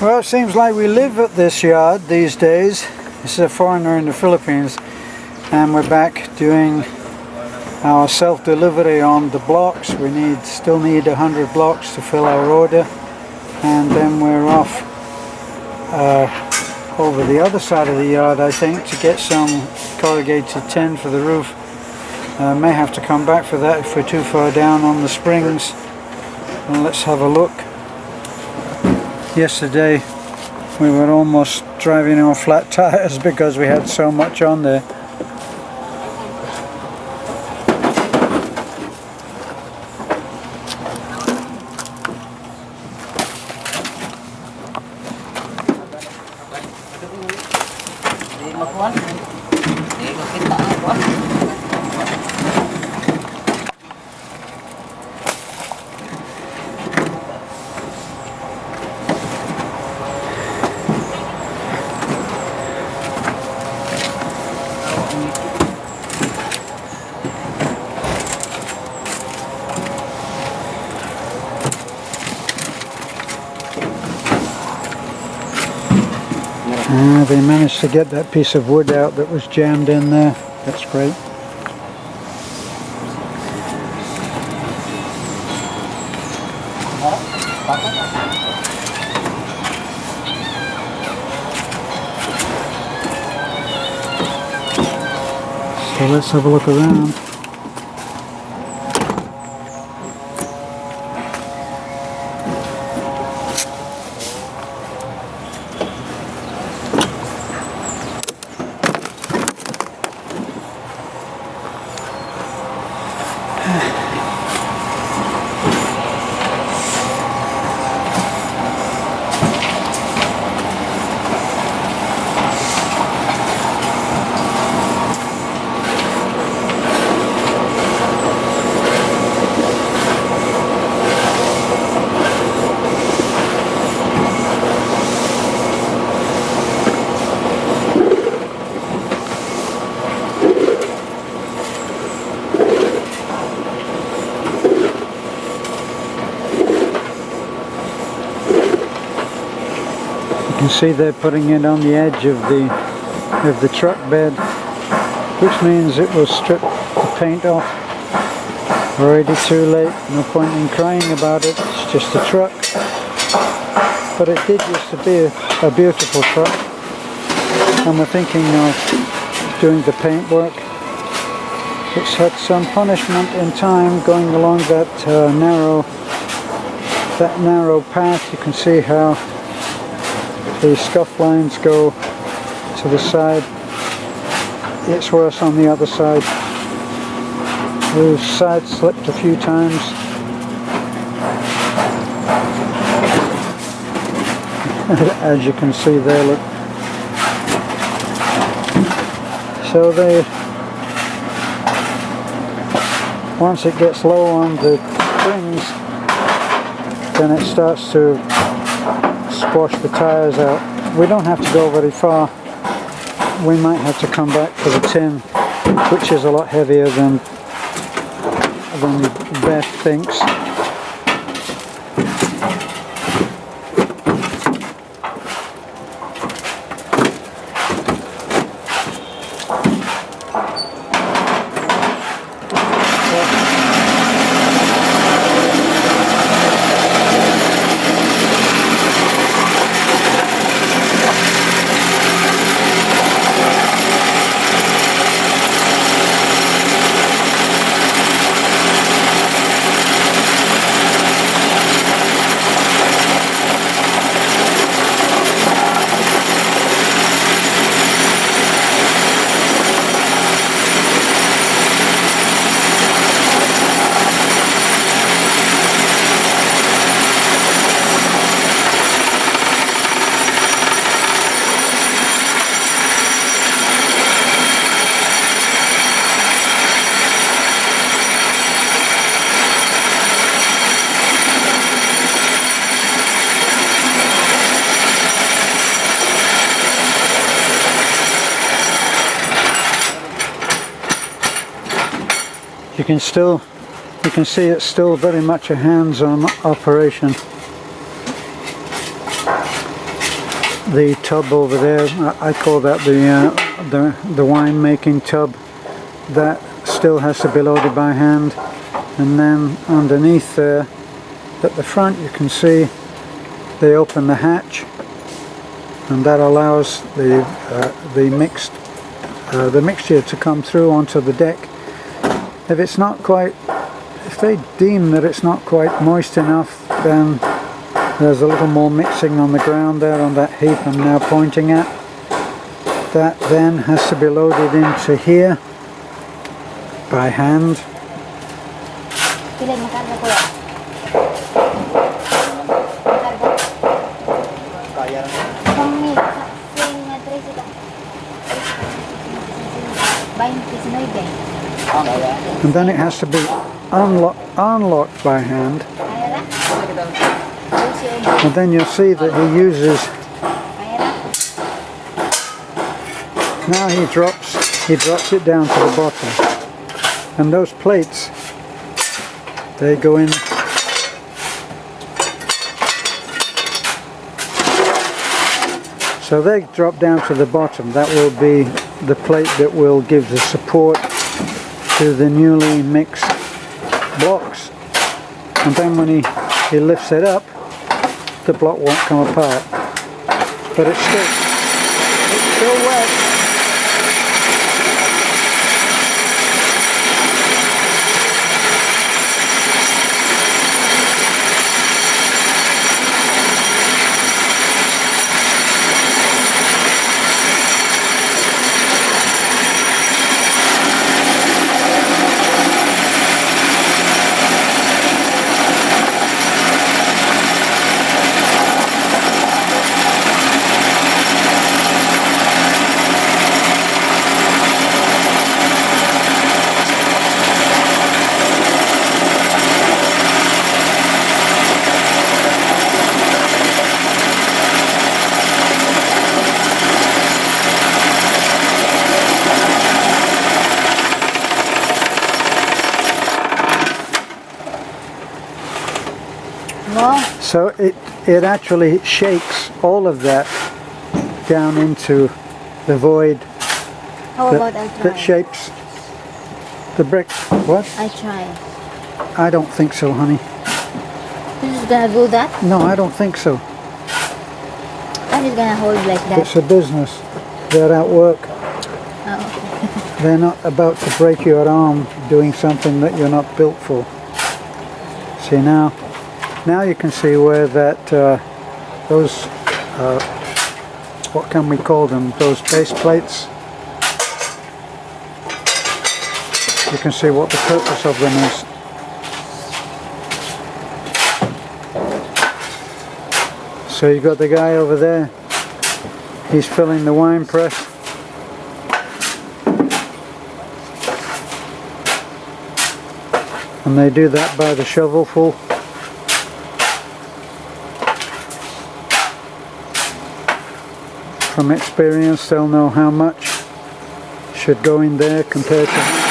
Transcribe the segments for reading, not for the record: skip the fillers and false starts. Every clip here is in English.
Well, it seems like we live at this yard these days. This is a foreigner in the Philippines, and we're back doing our self-delivery on the blocks. We still need 100 blocks to fill our order, and then we're off over the other side of the yard, I think, to get some corrugated tin for the roof. May have to come back for that if we're too far down on the springs. And let's have a look. Yesterday we were almost driving on flat tires because we had so much on there. They managed to get that piece of wood out that was jammed in there. That's great. So let's have a look around. You can see they're putting it on the edge of the truck bed, which means it will strip the paint off. Already too late, no point in crying about it, it's just a truck. But it did used to be a beautiful truck, and we're thinking of doing the paint work. It's had some punishment in time going along that narrow path. You can see how the scuff lines go to the side. It's worse on the other side. We've side slipped a few times. As you can see there, look. So once it gets low on the springs, then it starts to squash the tires out. We don't have to go very far. We might have to come back for the tin, which is a lot heavier than Beth thinks. You can see it's still very much a hands-on operation. the tub over there, I call that the wine making tub. That still has to be loaded by hand. And then underneath there, at the front, you can see they open the hatch, and that allows the mixture to come through onto the deck. If they deem that it's not quite moist enough, then there's a little more mixing on the ground there on that heap I'm now pointing at. That then has to be loaded into here by hand. And then it has to be unlocked by hand. And then you'll see that he uses, now he drops it down to the bottom. And those plates, they go in. So they drop down to the bottom. That will be the plate that will give the support to the newly mixed blocks. And then when he lifts it up, the block won't come apart. But it's still wet. So it actually shakes all of that down into the void that shapes the brick. What? I try. I don't think so, honey. This is gonna do that? No, I don't think so. I'm just gonna hold like that. It's a business. They're at work. Oh, okay. They're not about to break your arm doing something that you're not built for. See now you can see where that those what can we call them? Those base plates. You can see what the purpose of them is. So you've got the guy over there. He's filling the wine press. And they do that by the shovelful. From experience, they'll know how much should go in there compared to...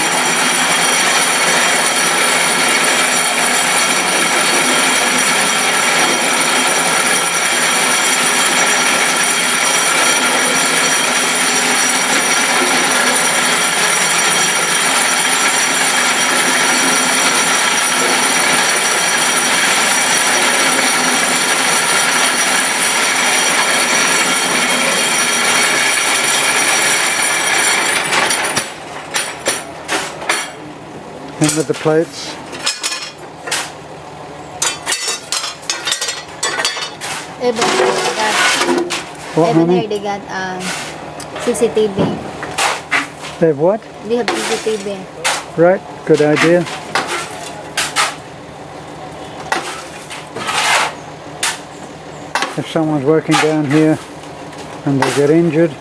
in with the plates. What, honey? They got CCTV. They have what? They have CCTV. Right, good idea. If someone's working down here and they get injured,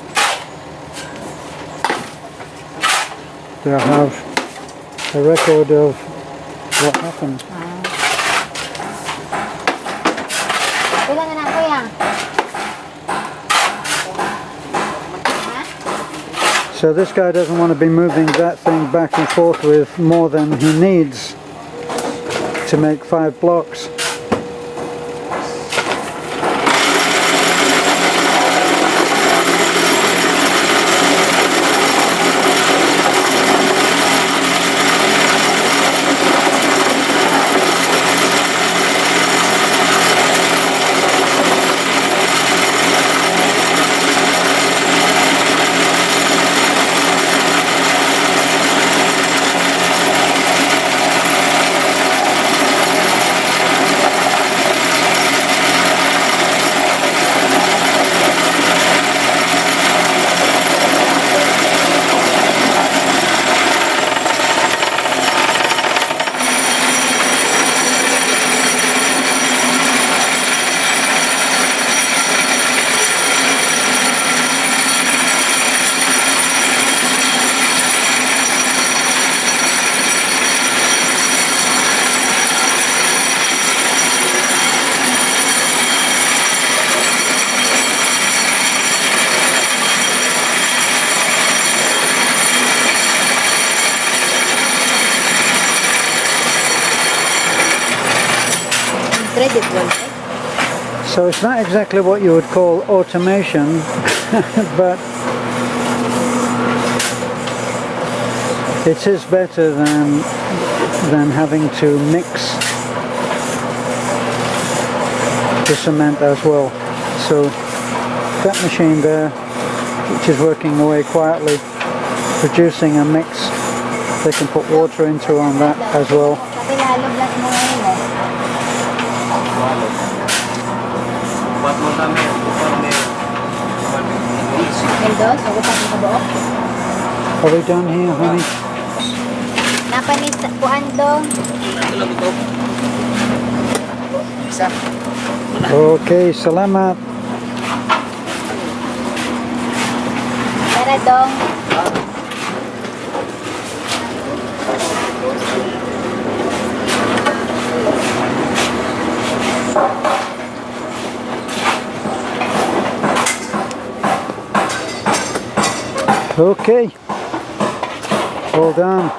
they'll have a record of what happened. So this guy doesn't want to be moving that thing back and forth with more than he needs to make 5 blocks. Incredible, right? So it's not exactly what you would call automation, but it is better than having to mix the cement as well. So that machine there, which is working away quietly, producing a mix they can put water into on that as well. Kapilalog lang mo ngayon eh. Meldos, ako pa sa buok. Are we done here, honey? Napanis kuan dong. Okay, salamat. Tara dong. Okay, all done.